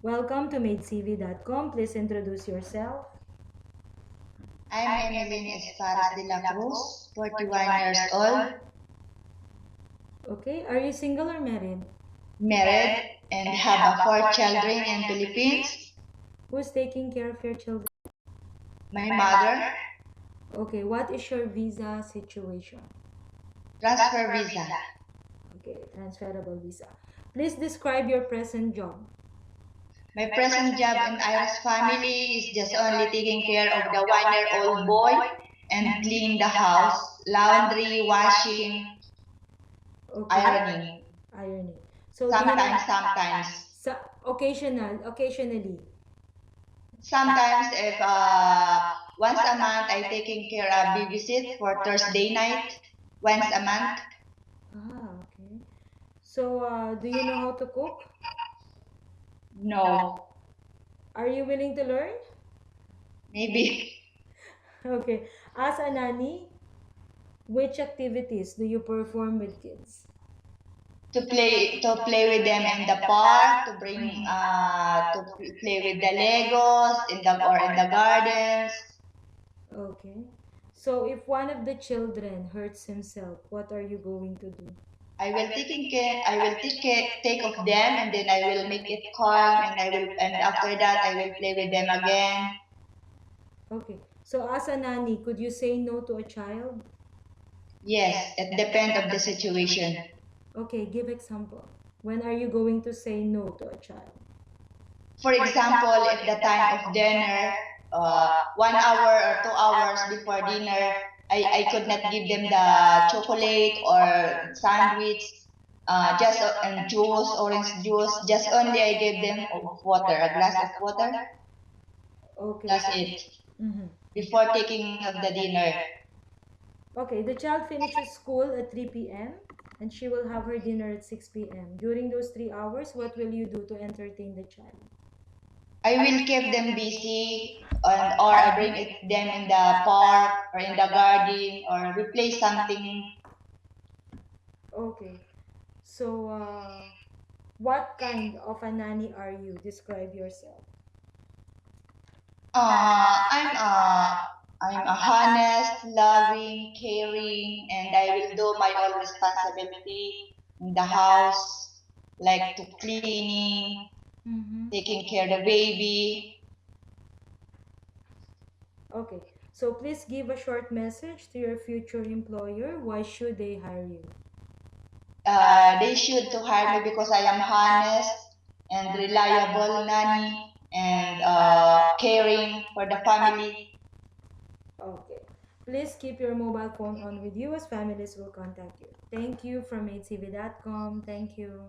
Welcome to MaidCV.com. Please introduce yourself. I'm Emeline Esparas de la Cruz, 41 years old, Okay, are you single or married? married, and have four children in Philippines. Who's taking care of your children? My mother, Okay, what is your visa situation? transfer visa. Okay, transferable visa. Please describe your present job. My present job in Iris family is just only taking care of the 1-year-old boy and clean the house, laundry, washing, Okay. ironing. Ironing. So do you Sometimes. occasionally. Sometimes if once a month I taking care of babysit for Thursday night, once a month. Okay. So do you know how to cook? No, Are you willing to learn? maybe. Okay. As a nanny, which activities do you perform with kids? To play with them in the park, to bring play with the Legos in the gardens. Okay. So if one of the children hurts himself, what are you going to do? I will take of them, and then I will make it calm, and after that I will play with them again. Okay. So as a nanny, could you say no to a child? Yes, it depends of the situation. Okay, give example. When are you going to say no to a child? For example, if the time of dinner, 1 hour or 2 hours before dinner, I could not give them the chocolate or sandwich, just and juice, orange juice. Just only I give them of water, a glass of water. Okay. That's it. Mm-hmm. Before taking of the dinner. Okay, the child finishes school at 3 p.m. and she will have her dinner at 6 p.m. During those 3 hours, what will you do to entertain the child? I will keep them busy, or I bring them in the park or in the garden, or we play something. Okay. So, what kind of a nanny are you? Describe yourself. Uh, I'm uh, I'm a honest, loving, caring, and I will do my own responsibility in the house, like to cleaning, Mm-hmm. taking care of the baby. Okay. So please give a short message to your future employer. Why should they hire you? They should to hire me because I am honest and reliable nanny and caring for the family. Okay. Please keep your mobile phone on with you as families will contact you. Thank you from ATV.com. Thank you.